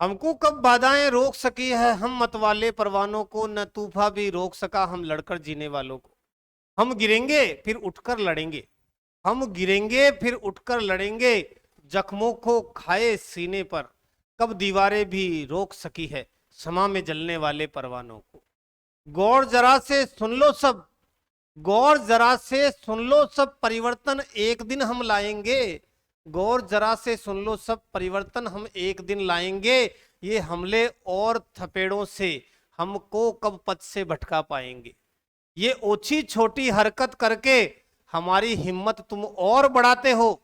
हमको कब बाधाएं रोक सकी है हम मतवाले परवानों को, न तूफा भी रोक सका हम लड़कर जीने वालों को। हम गिरेंगे फिर उठकर लड़ेंगे, हम गिरेंगे फिर उठकर लड़ेंगे, जख्मों को खाए सीने पर, कब दीवारें भी रोक सकी है समा में जलने वाले परवानों को। गौर जरा से सुन लो सब, गौर जरा से सुन लो सब, परिवर्तन एक दिन हम लाएंगे। गौर जरा से सुन लो सब, परिवर्तन हम एक दिन लाएंगे। ये हमले और थपेड़ों से हमको कब पथ से भटका पाएंगे। ये ओछी छोटी हरकत करके हमारी हिम्मत तुम और बढ़ाते हो।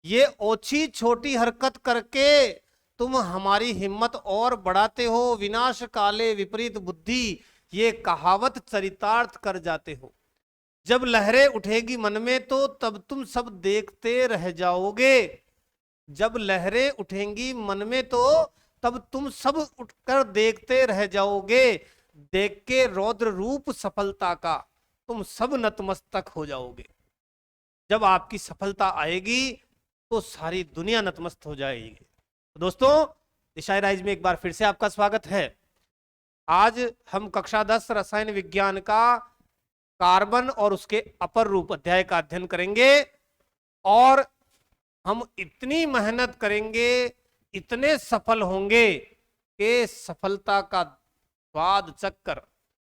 ये ओछी छोटी हरकत करके तुम हमारी हिम्मत और बढ़ाते हो। विनाश काले विपरीत बुद्धि ये कहावत चरितार्थ कर जाते हो। जब लहरें उठेगी मन में तो तब तुम सब देखते रह जाओगे। जब लहरें उठेंगी मन में तो तब तुम सब उठकर देखते रह जाओगे। देख के रौद्र रूप सफलता का तुम सब नतमस्तक हो जाओगे। जब आपकी सफलता आएगी तो सारी दुनिया नतमस्त हो जाएगी। तो दोस्तों, दिशा राइज में एक बार फिर से आपका स्वागत है। आज हम कक्षा 10 रसायन विज्ञान का कार्बन और उसके अपर रूप अध्याय का अध्ययन करेंगे। और हम इतनी मेहनत करेंगे, इतने सफल होंगे कि सफलता का स्वाद चखकर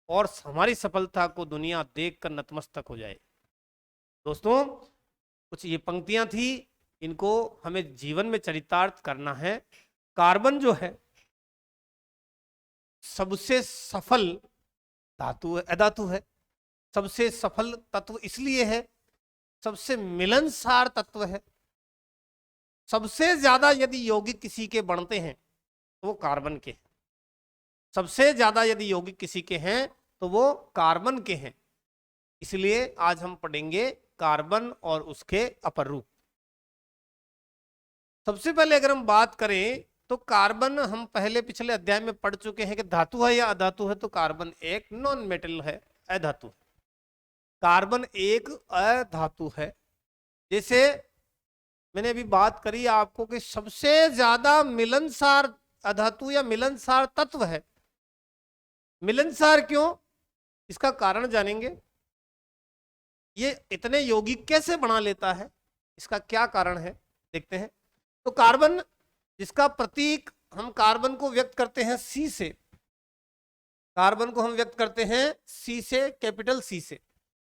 और हमारी सफलता को दुनिया देखकर नतमस्तक हो जाए। दोस्तों, कुछ ये पंक्तियां थी, इनको हमें जीवन में चरितार्थ करना है। कार्बन जो है सबसे सफल धातु अधातु है। सबसे सफल तत्व इसलिए है, सबसे मिलनसार तत्व है। सबसे ज्यादा यदि यौगिक किसी के बनते हैं तो वो कार्बन के हैं। सबसे ज्यादा यदि यौगिक किसी के हैं तो वो कार्बन के हैं। इसलिए आज हम पढ़ेंगे कार्बन और उसके अपर रूप। सबसे पहले अगर हम बात करें तो कार्बन हम पहले पिछले अध्याय में पढ़ चुके हैं कि धातु है या अधातु है। तो कार्बन एक नॉन मेटल है, अधातु है। कार्बन एक अधातु है। जैसे मैंने अभी बात करी आपको कि सबसे ज्यादा मिलनसार अधातु या मिलनसार तत्व है। मिलनसार क्यों, इसका कारण जानेंगे। ये इतने यौगिक कैसे बना लेता है, इसका क्या कारण है, देखते हैं। तो कार्बन, जिसका प्रतीक हम कार्बन को व्यक्त करते हैं सी से, कार्बन को हम व्यक्त करते हैं सी से, कैपिटल सी से।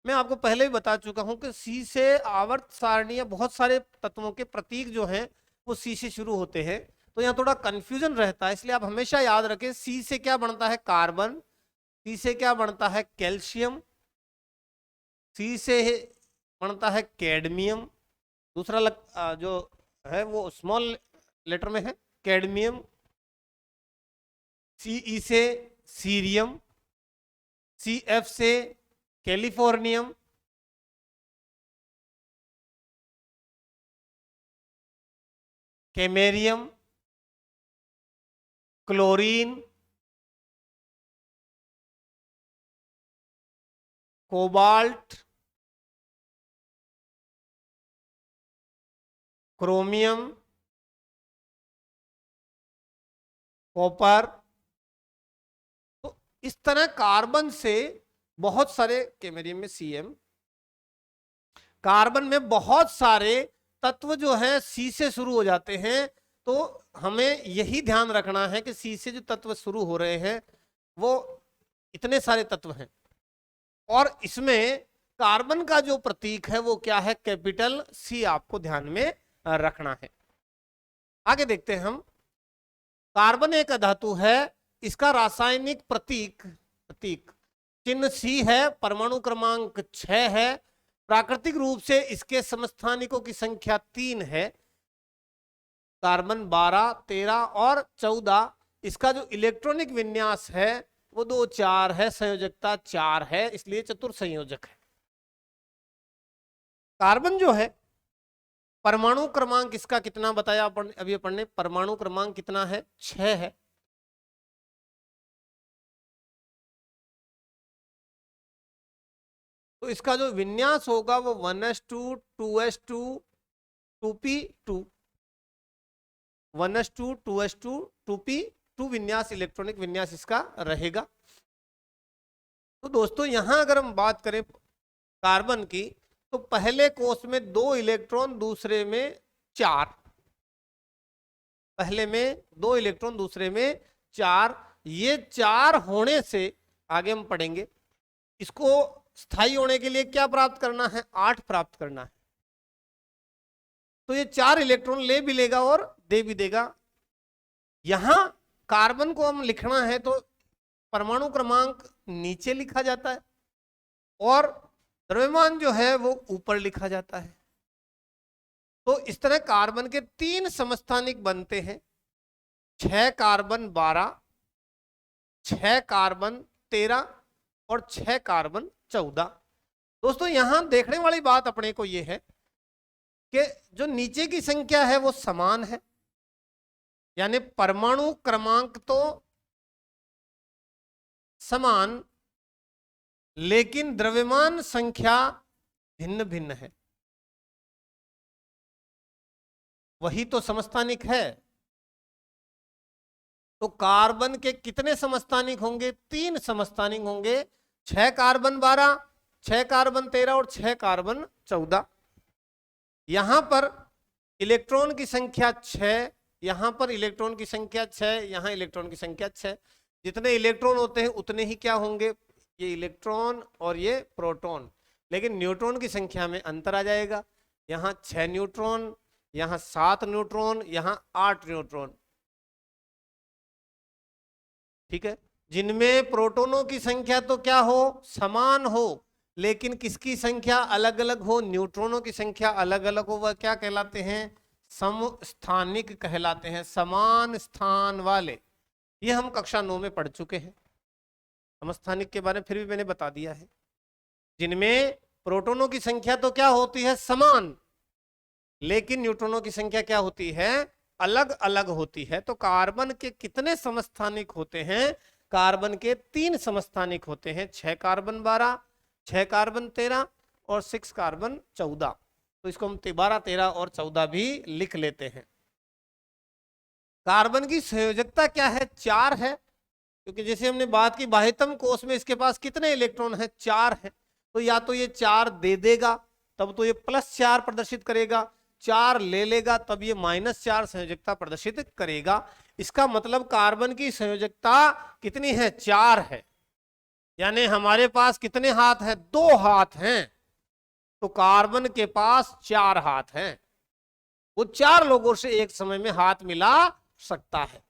मैं आपको पहले भी बता चुका हूं कि सी से आवर्त सारणी, बहुत सारे तत्वों के प्रतीक जो हैं वो सी से शुरू होते हैं। तो यहाँ थोड़ा कंफ्यूजन रहता है, इसलिए आप हमेशा याद रखें सी से क्या बनता है कार्बन, सी से क्या बनता है कैल्शियम, सी से बनता है कैडमियम। दूसरा जो है वो स्मॉल लेटर में है कैडमियम। सीई से सीरियम, सीएफ से कैलिफोर्नियम, कैमेरियम, क्लोरीन, कोबाल्ट, क्रोमियम, कॉपर। तो इस तरह कार्बन से बहुत सारे, कैमेरियम में सीएम, कार्बन में बहुत सारे तत्व जो है सी से शुरू हो जाते हैं। तो हमें यही ध्यान रखना है कि सी से जो तत्व शुरू हो रहे हैं वो इतने सारे तत्व हैं। और इसमें कार्बन का जो प्रतीक है वो क्या है, कैपिटल सी, आपको ध्यान में रखना है। आगे देखते हैं हम। कार्बन एक धातु है, इसका रासायनिक प्रतीक चिन्ह सी है, परमाणु क्रमांक 6 है। प्राकृतिक रूप से इसके समस्थानिकों की संख्या 3 है, कार्बन 12, 13 और 14। इसका जो इलेक्ट्रॉनिक विन्यास है वो 2, 4 है, संयोजकता 4 है, इसलिए चतुर संयोजक है। कार्बन जो है परमाणु क्रमांक इसका कितना बताया अभी अपन ने, परमाणु क्रमांक कितना है 6 है। तो इसका जो विन्यास होगा वो 1s2 2s2 2p2, 1s2 2s2 2p 2 विन्यास, इलेक्ट्रॉनिक विन्यास इसका रहेगा। तो दोस्तों यहां अगर हम बात करें कार्बन की, तो पहले कोष में 2 इलेक्ट्रॉन, दूसरे में 4, पहले में 2 इलेक्ट्रॉन, दूसरे में 4। ये 4 होने से आगे हम पढ़ेंगे, इसको स्थायी होने के लिए क्या प्राप्त करना है, 8 प्राप्त करना है। तो ये 4 इलेक्ट्रॉन ले भी लेगा और दे भी देगा। यहां कार्बन को हम लिखना है तो परमाणु क्रमांक नीचे लिखा जाता है और द्रव्यमान जो है वो ऊपर लिखा जाता है। तो इस तरह कार्बन के 3 समस्थानिक बनते हैं, 6 कार्बन 12, 6 कार्बन 13 और 6 कार्बन 14। दोस्तों यहां देखने वाली बात अपने को यह है कि जो नीचे की संख्या है वो समान है, यानी परमाणु क्रमांक तो समान, लेकिन द्रव्यमान संख्या भिन्न भिन्न है। वही तो समस्थानिक है। तो कार्बन के कितने समस्थानिक होंगे, 3 समस्थानिक होंगे, 6 कार्बन 12, 6 कार्बन 13 और 6 कार्बन 14। यहां पर इलेक्ट्रॉन की संख्या 6, यहां पर इलेक्ट्रॉन की संख्या 6, यहां इलेक्ट्रॉन की संख्या 6। जितने इलेक्ट्रॉन होते हैं उतने ही क्या होंगे, ये इलेक्ट्रॉन और ये प्रोटॉन, लेकिन न्यूट्रॉन की संख्या में अंतर आ जाएगा। यहां 6 न्यूट्रॉन, यहां 7 न्यूट्रॉन, यहां 8 न्यूट्रॉन। ठीक है, जिनमें प्रोटॉनों की संख्या तो क्या हो, समान हो, लेकिन किसकी संख्या अलग अलग हो, न्यूट्रॉनों की संख्या अलग अलग हो, वह क्या कहलाते हैं, समस्थानिक कहलाते हैं, समान स्थान वाले। ये हम कक्षा 9 में पढ़ चुके हैं। समस्थानिक के बारे में फिर भी मैंने बता दिया है। जिनमें प्रोटॉनों की संख्या तो क्या होती है, समान, लेकिन न्यूट्रॉनों की संख्या क्या होती है, अलग अलग होती है। तो कार्बन के कितने समस्थानिक होते हैं, कार्बन के 3 समस्थानिक होते हैं, 6 कार्बन 12, 6 कार्बन 13 और 6 कार्बन 14। तो इसको हम 12, 13 और 14 भी लिख लेते हैं। कार्बन की संयोजकता क्या है, 4 है, क्योंकि जैसे हमने बात की बाह्यतम कोष में इसके पास कितने इलेक्ट्रॉन है, 4 है। तो या तो ये 4 दे देगा तब तो ये +4 प्रदर्शित करेगा, 4 ले लेगा तब ये -4 संयोजकता प्रदर्शित करेगा। इसका मतलब कार्बन की संयोजकता कितनी है, 4 है। यानी हमारे पास कितने हाथ हैं, 2 हाथ हैं। तो कार्बन के पास 4 हाथ हैं, वो 4 लोगों से एक समय में हाथ मिला सकता है।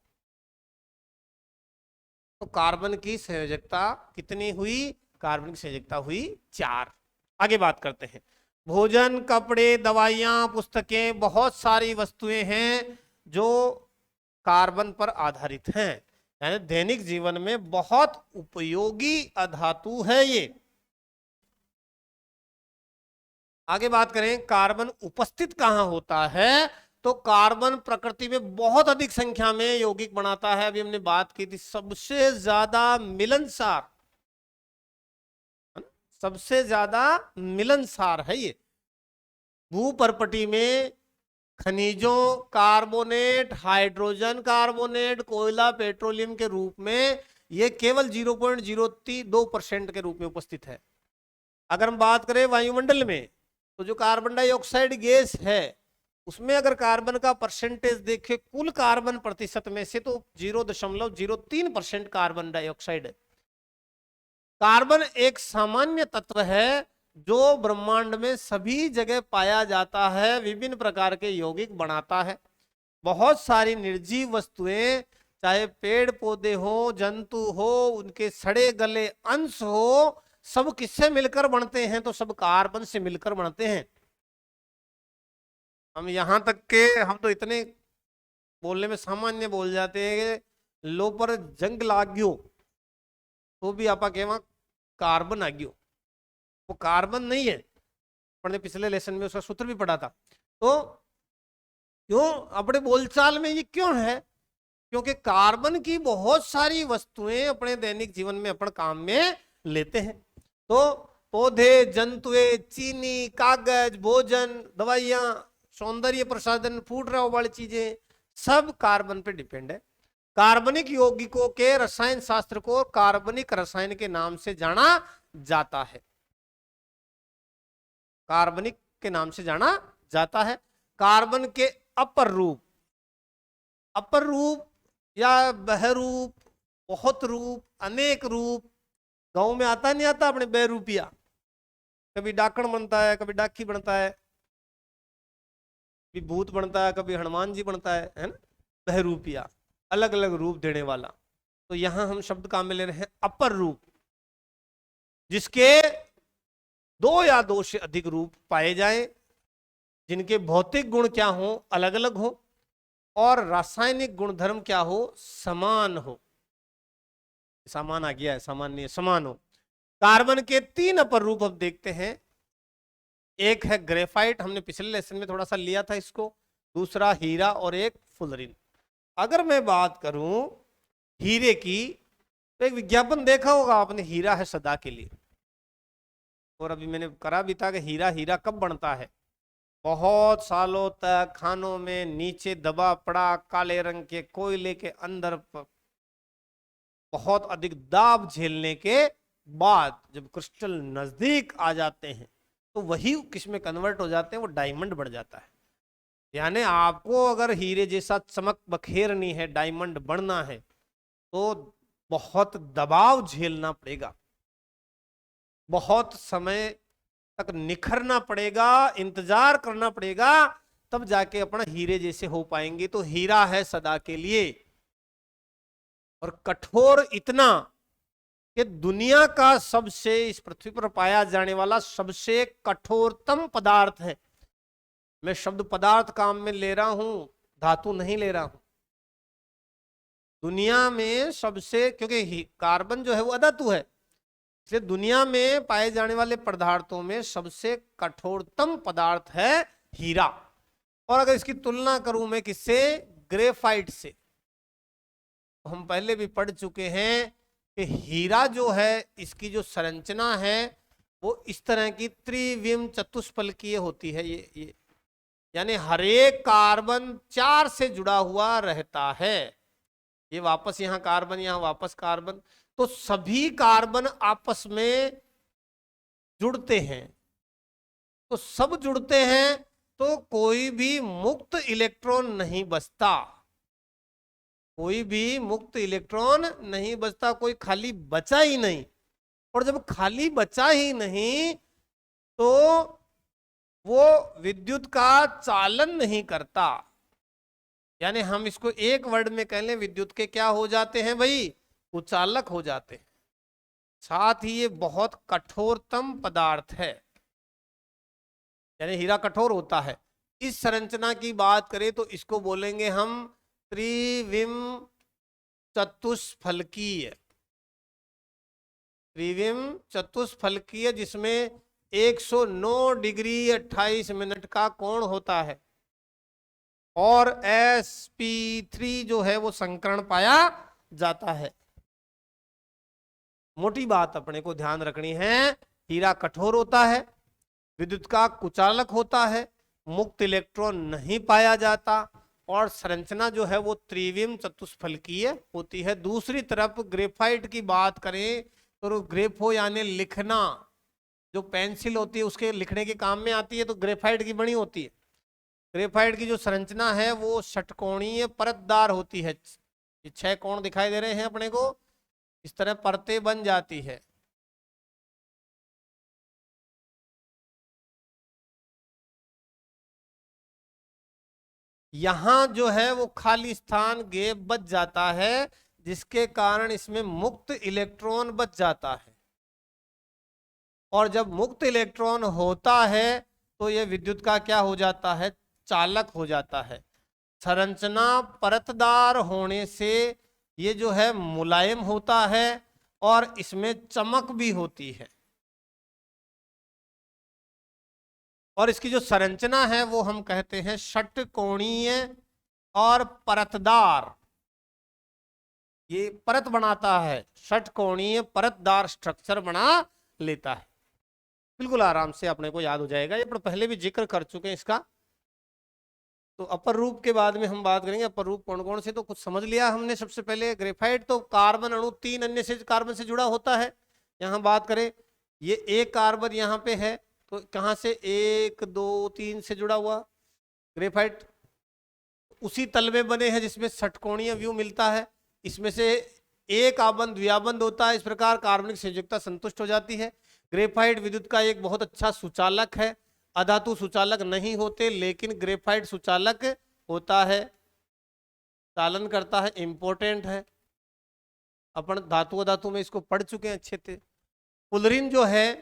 तो कार्बन की संयोजकता कितनी हुई, कार्बन की संयोजकता हुई 4। आगे बात करते हैं। भोजन, कपड़े, दवाइयां, पुस्तकें, बहुत सारी वस्तुएं हैं जो कार्बन पर आधारित हैं, यानी दैनिक जीवन में बहुत उपयोगी अधातु है ये। आगे बात करें, कार्बन उपस्थित कहां होता है, तो कार्बन प्रकृति में बहुत अधिक संख्या में यौगिक बनाता है। अभी हमने बात की थी, सबसे ज्यादा मिलनसार, सबसे ज्यादा मिलनसार है ये। भूपर्पटी में खनिजों, कार्बोनेट, हाइड्रोजन कार्बोनेट, कोयला, पेट्रोलियम के रूप में ये केवल 0.02% के रूप में उपस्थित है। अगर हम बात करें वायुमंडल में, तो जो कार्बन डाइऑक्साइड गैस है उसमें अगर कार्बन का परसेंटेज देखें कुल कार्बन प्रतिशत में से, तो 0.03% कार्बन डाइऑक्साइड है। कार्बन एक सामान्य तत्व है जो ब्रह्मांड में सभी जगह पाया जाता है, विभिन्न प्रकार के यौगिक बनाता है। बहुत सारी निर्जीव वस्तुएं, चाहे पेड़ पौधे हो, जंतु हो, उनके सड़े गले अंश हो, सब किससे मिलकर बनते हैं, तो सब कार्बन से मिलकर बनते हैं। हम यहां तक के हम तो इतने बोलने में सामान्य बोल जाते हैं कि लो पर जंग लाग्यो तो भी आपा कहवा कार्बन आ गयो, वो कार्बन नहीं है। अपने पिछले लेसन में उसका सूत्र भी पढ़ा था। तो क्यों अपने बोलचाल में ये क्यों है, क्योंकि कार्बन की बहुत सारी वस्तुएं अपने दैनिक जीवन में अपन काम में लेते हैं। तो पौधे, जंतुएं, चीनी, कागज, भोजन, दवाइयां, सौंदर्य प्रसाधन, फूड रहा वाली चीजें, सब कार्बन पे डिपेंड है। कार्बनिक यौगिकों के रसायन शास्त्र को कार्बनिक रसायन के नाम से जाना जाता है। कार्बनिक के नाम से जाना जाता है। कार्बन के अपर रूप, अपर रूप या बहरूप, बहुत रूप, अनेक रूप, गांव में आता नहीं आता अपने बहरूपिया, कभी डाकण बनता है, कभी डाकी बनता है, कभी भूत बनता है, कभी हनुमान जी बनता है ना, बहरूपिया, अलग अलग रूप देने वाला। तो यहां हम शब्द काम में ले रहे हैं अपर रूप, जिसके दो या दो से अधिक रूप पाए जाएं, जिनके भौतिक गुण क्या हो, अलग अलग हो, और रासायनिक गुणधर्म क्या हो, समान हो। समान आ गया है, समान नहीं है, समान हो। कार्बन के 3 अपर रूप अब देखते हैं। एक है ग्रेफाइट, हमने पिछले लेसन में थोड़ा सा लिया था इसको, दूसरा हीरा, और एक फुलरिन। अगर मैं बात करूं हीरे की, तो एक विज्ञापन देखा होगा आपने, हीरा है सदा के लिए। और अभी मैंने करा भी था कि हीरा हीरा कब बनता है, बहुत सालों तक खानों में नीचे दबा पड़ा काले रंग के कोयले के अंदर बहुत अधिक दाब झेलने के बाद जब क्रिस्टल नजदीक आ जाते हैं तो वही किसमें कन्वर्ट हो जाते हैं, वो डायमंड बढ़ जाता है। यानी आपको अगर हीरे जैसा चमक बखेरनी है, डायमंड बढ़ना है, तो बहुत दबाव झेलना पड़ेगा, बहुत समय तक निखरना पड़ेगा, इंतजार करना पड़ेगा, तब जाके अपना हीरे जैसे हो पाएंगे। तो हीरा है सदा के लिए, और कठोर इतना कि दुनिया का सबसे, इस पृथ्वी पर पाया जाने वाला सबसे कठोरतम पदार्थ है। मैं शब्द पदार्थ काम में ले रहा हूं, धातु नहीं ले रहा हूं। दुनिया में सबसे, क्योंकि कार्बन जो है वो अधातु है, इसलिए दुनिया में पाए जाने वाले पदार्थों में सबसे कठोरतम पदार्थ है हीरा। और अगर इसकी तुलना करूं मैं किससे, ग्रेफाइट से, तो हम पहले भी पढ़ चुके हैं कि हीरा जो है, इसकी जो संरचना है वो इस तरह की त्रिविम चतुष्फलकीय होती है। ये यानी हर एक कार्बन 4 से जुड़ा हुआ रहता है। ये वापस यहाँ कार्बन, यहाँ वापस कार्बन, तो सभी कार्बन आपस में जुड़ते हैं। तो सब जुड़ते हैं तो कोई भी मुक्त इलेक्ट्रॉन नहीं बचता, कोई भी मुक्त इलेक्ट्रॉन नहीं बचता, कोई खाली बचा ही नहीं। और जब खाली बचा ही नहीं तो वो विद्युत का चालन नहीं करता। यानी हम इसको एक वर्ड में कह लें, विद्युत के क्या हो जाते हैं भाई, कुचालक हो जाते हैं। साथ ही ये बहुत कठोरतम पदार्थ है, यानी हीरा कठोर होता है। इस संरचना की बात करें तो इसको बोलेंगे हम त्रिविम चतुष्फलकीय, त्रिविम चतुष्फलकीय, जिसमें 109 डिग्री 28 मिनट का कोण होता है, और sp3 जो है वो संकरण पाया जाता है। मोटी बात अपने को ध्यान रखनी है, हीरा कठोर होता है, विद्युत का कुचालक होता है, मुक्त इलेक्ट्रॉन नहीं पाया जाता, और संरचना जो है वो त्रिविम चतुष्फलकीय होती है। दूसरी तरफ ग्रेफाइट की बात करें तो ग्रेफो यानी लिखना, जो पेंसिल होती है उसके लिखने के काम में आती है, तो ग्रेफाइट की बनी होती है। ग्रेफाइट की जो संरचना है वो षटकोणीय परतदार होती है। ये 6 कोण दिखाई दे रहे हैं अपने को, इस तरह परतें बन जाती है। यहां जो है वो खाली स्थान गैप बच जाता है, जिसके कारण इसमें मुक्त इलेक्ट्रॉन बच जाता है। और जब मुक्त इलेक्ट्रॉन होता है तो यह विद्युत का क्या हो जाता है, चालक हो जाता है। संरचना परतदार होने से ये जो है मुलायम होता है, और इसमें चमक भी होती है। और इसकी जो संरचना है वो हम कहते हैं षटकोणीय और परतदार। ये परत बनाता है, षटकोणीय परतदार स्ट्रक्चर बना लेता है। बिल्कुल आराम से अपने को याद हो जाएगा, ये पहले भी जिक्र कर चुके हैं इसका। तो अपर रूप के बाद में हम बात करेंगे अपर रूप कौन कौन से। तो कुछ समझ लिया हमने। सबसे पहले ग्रेफाइट तो कार्बन अणु 3 अन्य से कार्बन से जुड़ा होता है। यहाँ बात करें, ये एक कार्बन यहाँ पे है, तो कहाँ से 1 2 3 से जुड़ा हुआ ग्रेफाइट। उसी तल में बने हैं जिसमें षटकोणीय व्यू मिलता है। इसमें से एक आबंध द्विआबंध होता है। इस प्रकार कार्बनिक संयोजकता संतुष्ट हो जाती है। ग्रेफाइट विद्युत का एक बहुत अच्छा सुचालक है। अधातु सुचालक नहीं होते, लेकिन ग्रेफाइट सुचालक होता है, चालन करता है, इंपॉर्टेंट है। अपन धातु अधातु में इसको पढ़ चुके हैं अच्छे से। फुलरिन जो है,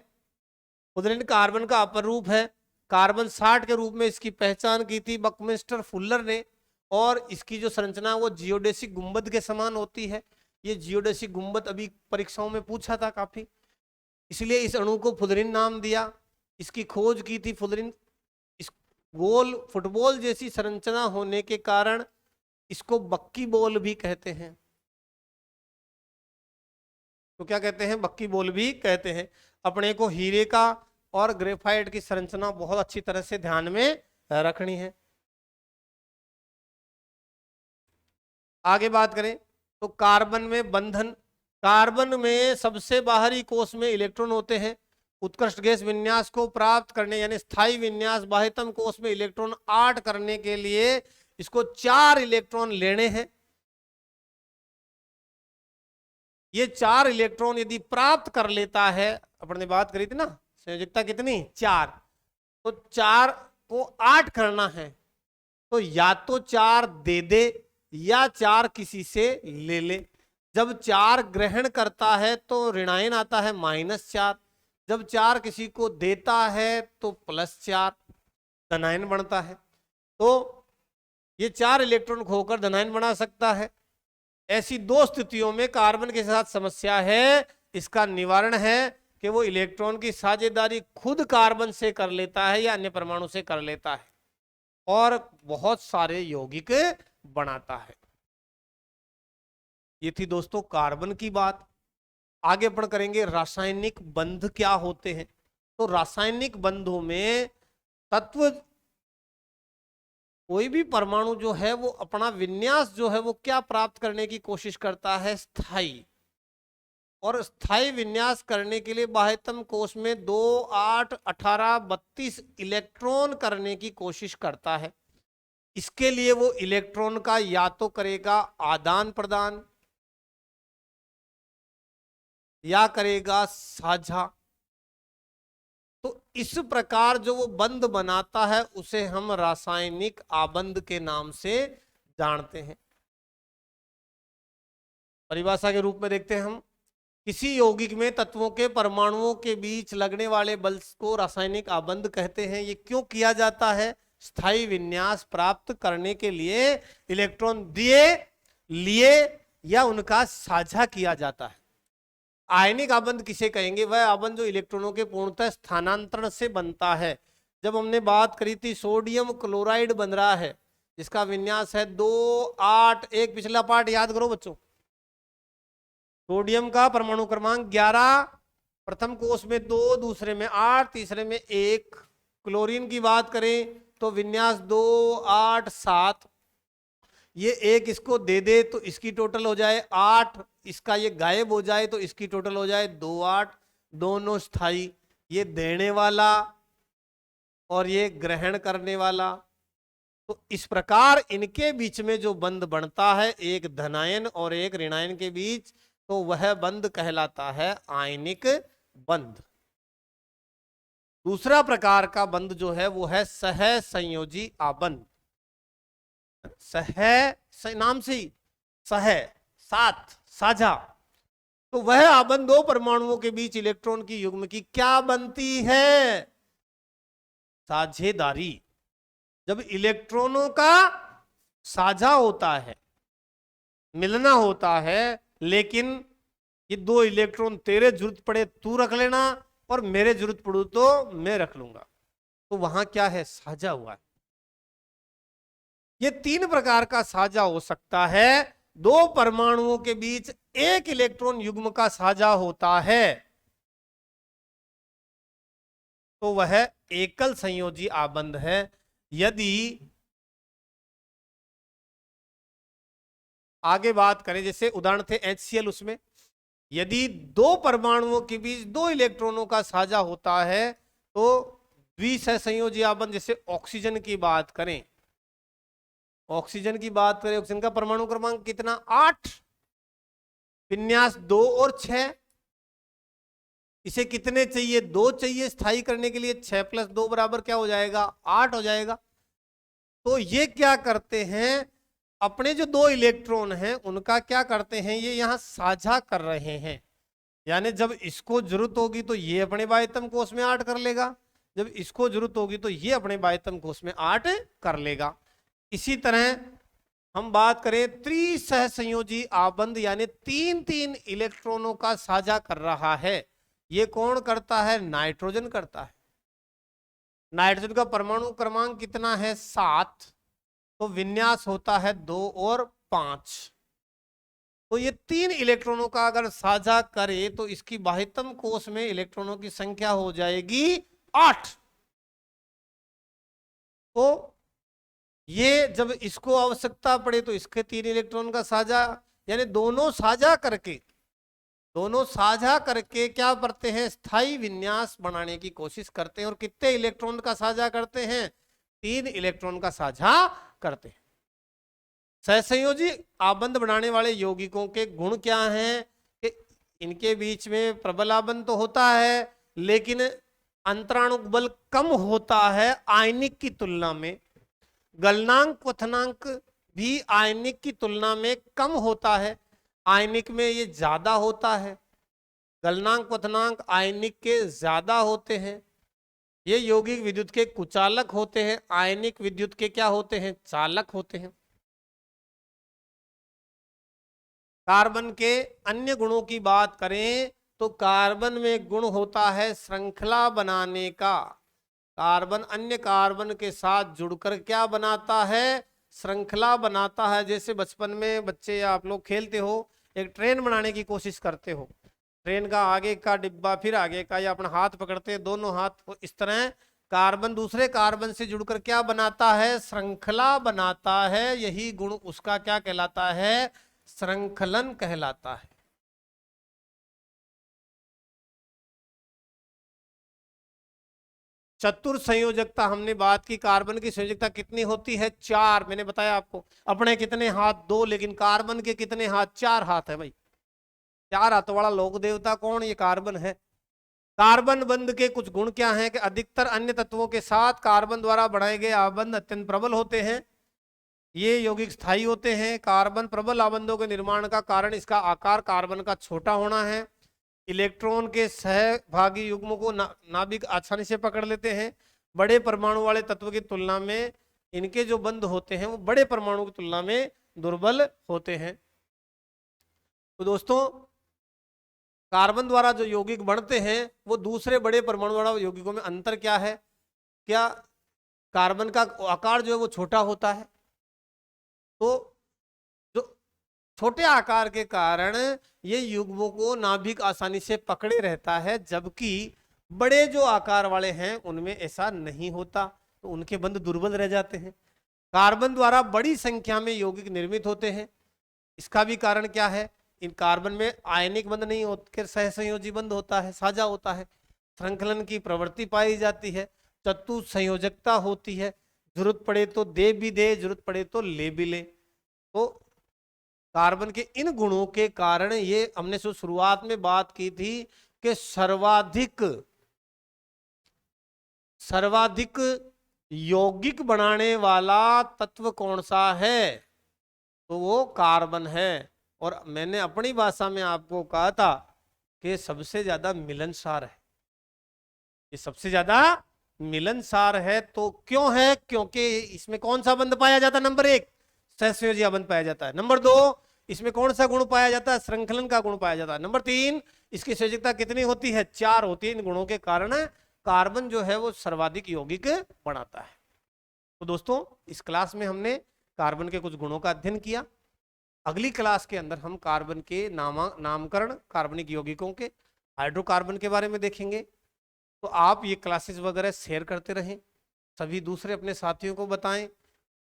फुलरिन कार्बन का अपर रूप है। कार्बन 60 के रूप में इसकी पहचान की थी बकमिस्टर फुल्लर ने। और इसकी जो संरचना वो जियोडेसिक गुंबद के समान होती है। ये जियोडेसिक गुंबद अभी परीक्षाओं में पूछा था काफी, इसलिए इस अणु को फुलरिन नाम दिया। इसकी खोज की थी फुलरिन। इस गोल फुटबॉल जैसी संरचना होने के कारण इसको बक्की बॉल भी कहते हैं। तो क्या कहते हैं? बक्की बॉल भी कहते हैं। अपने को हीरे का और ग्रेफाइट की संरचना बहुत अच्छी तरह से ध्यान में रखनी है। आगे बात करें तो कार्बन में बंधन। कार्बन में सबसे बाहरी कोष में इलेक्ट्रॉन होते हैं। उत्कृष्ट गैस विन्यास को प्राप्त करने यानी स्थायी विन्यास बाह्यतम कोष में इलेक्ट्रॉन 8 करने के लिए इसको 4 इलेक्ट्रॉन लेने हैं। ये 4 इलेक्ट्रॉन यदि प्राप्त कर लेता है, अपन ने बात करी थी ना संयोजकता कितनी 4, तो 4 को 8 करना है। तो या तो 4 दे दे या 4 किसी से ले ले। जब 4 ग्रहण करता है तो ऋणायन आता है -4। जब 4 किसी को देता है तो +4 धनायन बनता है। तो ये 4 इलेक्ट्रॉन खोकर धनायन बना सकता है। ऐसी 2 स्थितियों में कार्बन के साथ समस्या है। इसका निवारण है कि वो इलेक्ट्रॉन की साझेदारी खुद कार्बन से कर लेता है या अन्य परमाणु से कर लेता है और बहुत सारे यौगिक बनाता है। ये थी दोस्तों कार्बन की बात। आगे अपन करेंगे रासायनिक बंध क्या होते हैं। तो रासायनिक बंधों में तत्व, कोई भी परमाणु जो है वो अपना विन्यास जो है वो क्या प्राप्त करने की कोशिश करता है? स्थायी। और स्थायी विन्यास करने के लिए बाह्यतम कोष में 2 8 18 32 इलेक्ट्रॉन करने की कोशिश करता है। इसके लिए वो इलेक्ट्रॉन का या तो करेगा आदान प्रदान या करेगा साझा। तो इस प्रकार जो वो बंध बनाता है उसे हम रासायनिक आबंध के नाम से जानते हैं। परिभाषा के रूप में देखते हैं हम, किसी यौगिक में तत्वों के परमाणुओं के बीच लगने वाले बल को रासायनिक आबंध कहते हैं। ये क्यों किया जाता है? स्थायी विन्यास प्राप्त करने के लिए इलेक्ट्रॉन दिए लिए या उनका साझा किया जाता है। आयनिक आबंध किसे कहेंगे? वह आबंध जो इलेक्ट्रॉनों के पूर्णतः स्थानांतरण से बनता है। जब हमने बात करी थी सोडियम क्लोराइड बन रहा है जिसका विन्यास है 2 8, एक पिछला पार्ट याद करो बच्चों। सोडियम का परमाणु क्रमांक 11, प्रथम कोष में 2, दूसरे में 8, तीसरे में 1। क्लोरीन की बात करें तो विन्यास 2 8 7। ये एक इसको दे दे तो इसकी टोटल हो जाए 8, इसका ये गायब हो जाए तो इसकी टोटल हो जाए 2 8, दोनों स्थायी। ये देने वाला और ये ग्रहण करने वाला। तो इस प्रकार इनके बीच में जो बंध बनता है एक धनायन और एक ऋणायन के बीच, तो वह बंध कहलाता है आयनिक बंध। दूसरा प्रकार का बंध जो है वो है सह संयोजी आबंध। सह नाम से ही सह साथ साझा। तो वह आबंध 2 परमाणुओं के बीच इलेक्ट्रॉन की युग्म की क्या बनती है? साझेदारी। जब इलेक्ट्रॉनों का साझा होता है, मिलना होता है, लेकिन ये 2 इलेक्ट्रॉन तेरे जरूरत पड़े तू रख लेना और मेरे जरूरत पड़ू तो मैं रख लूंगा, तो वहां क्या है? साझा हुआ है। ये 3 प्रकार का साझा हो सकता है। 2 परमाणुओं के बीच 1 इलेक्ट्रॉन युग्म का साझा होता है तो वह एकल संयोजी आबंध है। यदि आगे बात करें, जैसे उदाहरण थे HCl, उसमें यदि दो परमाणुओं के बीच दो इलेक्ट्रॉनों का साझा होता है तो द्विसहसंयोजी आबंध, जैसे ऑक्सीजन की बात करें, ऑक्सीजन का परमाणु क्रमांक कितना, 8, विन्यास 2 और 6। इसे कितने चाहिए, 2 चाहिए स्थायी करने के लिए, 6 + 2 बराबर क्या हो जाएगा, 8 हो जाएगा। तो ये क्या करते हैं, अपने जो 2 इलेक्ट्रॉन हैं उनका क्या करते हैं, ये यहां साझा कर रहे हैं। यानी जब इसको जरूरत होगी तो ये अपने बाह्यतम कोष में 8 कर लेगा, जब इसको जरूरत होगी तो ये अपने बाह्यतम कोष में 8 कर लेगा। इसी तरह हम बात करें त्रिसहसंयोजी आबंध, यानी 3-3 इलेक्ट्रॉनों का साझा कर रहा है। ये कौन करता है, नाइट्रोजन करता है। नाइट्रोजन का परमाणु क्रमांक कितना है, 7, तो विन्यास होता है 2 और 5। तो ये 3 इलेक्ट्रॉनों का अगर साझा करे तो इसकी बाह्यतम कोष में इलेक्ट्रॉनों की संख्या हो जाएगी 8। तो ये जब इसको आवश्यकता पड़े तो इसके 3 इलेक्ट्रॉन का साझा, यानी दोनों साझा करके क्या करते हैं, स्थायी विन्यास बनाने की कोशिश करते हैं। और कितने इलेक्ट्रॉन का साझा करते हैं, 3 इलेक्ट्रॉन का साझा करते हैं। सहसंयोजी आबंध बनाने वाले यौगिकों के गुण क्या हैं कि इनके बीच में प्रबल आबंध तो होता है लेकिन अंतराणुक बल कम होता है आयनिक की तुलना में। गलनांक क्वथनांक भी आयनिक की तुलना में कम होता है, आयनिक में ये ज्यादा होता है। गलनांक क्वथनांक आयनिक के ज्यादा होते हैं। ये यौगिक विद्युत के कुचालक होते हैं, आयनिक विद्युत के क्या होते हैं, चालक होते हैं। कार्बन के अन्य गुणों की बात करें तो कार्बन में गुण होता है श्रृंखला बनाने का। कार्बन अन्य कार्बन के साथ जुड़कर क्या बनाता है, श्रृंखला बनाता है। जैसे बचपन में बच्चे या आप लोग खेलते हो, एक ट्रेन बनाने की कोशिश करते हो, ट्रेन का आगे का डिब्बा फिर आगे का, या अपना हाथ पकड़ते हैं दोनों हाथ, तो इस तरह कार्बन दूसरे कार्बन से जुड़कर क्या बनाता है, श्रृंखला बनाता है। यही गुण उसका क्या कहलाता है, श्रृंखलन कहलाता है। चतुर संयोजकता हमने बात की, कार्बन की संयोजकता कितनी होती है, 4। मैंने बताया आपको, अपने कितने हाथ, 2, लेकिन कार्बन के कितने हाथ, 4 हाथ है भाई। 4 हाथों वाला लोक देवता कौन, ये कार्बन है। कार्बन बंध के कुछ गुण क्या हैं कि अधिकतर अन्य तत्वों के साथ कार्बन द्वारा बढ़ाए गए आबंध अत्यंत प्रबल होते हैं। ये यौगिक स्थायी होते हैं। कार्बन प्रबल आबंधों के निर्माण का कारण इसका आकार कार्बन का छोटा होना है। इलेक्ट्रॉन के सहभागी युग्मों को नाभिक आसानी से पकड़ लेते हैं। बड़े परमाणु वाले तत्व की तुलना में इनके जो बंध होते हैं वो बड़े परमाणु की तुलना में दुर्बल होते हैं। तो दोस्तों, कार्बन द्वारा जो यौगिक बनते हैं वो दूसरे बड़े परमाणु वाले यौगिकों में अंतर क्या है, क्या कार्बन का आकार जो है वो छोटा होता है, तो जो छोटे आकार के कारण ये युग्मों को नाभिक आसानी से पकड़े रहता है, जबकि बड़े जो आकार वाले हैं उनमें ऐसा नहीं होता, तो उनके बंध दुर्बल रह जाते हैं। कार्बन द्वारा बड़ी संख्या में यौगिक निर्मित होते हैं। इसका भी कारण क्या है, इन कार्बन में आयनिक बंध नहीं होते, सहसंयोजी बंध होता है, साझा होता है। श्रृंखलन की प्रवृत्ति पाई जाती है, चतुर संयोजकता होती है, जरूरत पड़े तो दे भी दे, जरूरत पड़े तो ले भी ले। तो कार्बन के इन गुणों के कारण ये हमने शुरुआत में बात की थी कि सर्वाधिक यौगिक बनाने वाला तत्व कौन सा है, तो वो कार्बन है। और मैंने अपनी भाषा में आपको कहा था कि सबसे ज्यादा मिलनसार है, ये सबसे ज्यादा मिलनसार है। तो क्यों है, क्योंकि इसमें कौन सा बंध पाया जाता है, नंबर 1 सहसंयोजी बंध पाया जाता है। नंबर 2 इसमें कौन सा गुण पाया जाता है, श्रृंखलन का गुण पाया जाता है। नंबर 3 इसकी संयोजकता कितनी होती है, 4 होती है। इन गुणों के कारण कार्बन जो है वो सर्वाधिक यौगिक बनाता है। तो दोस्तों, इस क्लास में हमने कार्बन के कुछ गुणों का अध्ययन किया। अगली क्लास के अंदर हम कार्बन के नामकरण, कार्बनिक यौगिकों के, हाइड्रोकार्बन के बारे में देखेंगे। तो आप ये क्लासेस वगैरह शेयर करते रहें, सभी दूसरे अपने साथियों को बताएं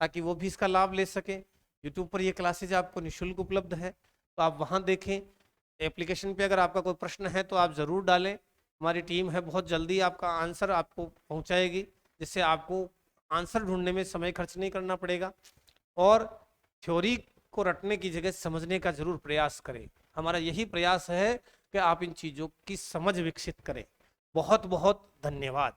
ताकि वो भी इसका लाभ ले सकें। यूट्यूब पर ये क्लासेज आपको निःशुल्क उपलब्ध है, तो आप वहाँ देखें। एप्लीकेशन पे अगर आपका कोई प्रश्न है तो आप ज़रूर डालें, हमारी टीम है बहुत जल्दी आपका आंसर आपको पहुँचाएगी, जिससे आपको आंसर ढूंढने में समय खर्च नहीं करना पड़ेगा। और थ्योरी को रटने की जगह समझने का जरूर प्रयास करें। हमारा यही प्रयास है कि आप इन चीज़ों की समझ विकसित करें। बहुत बहुत धन्यवाद।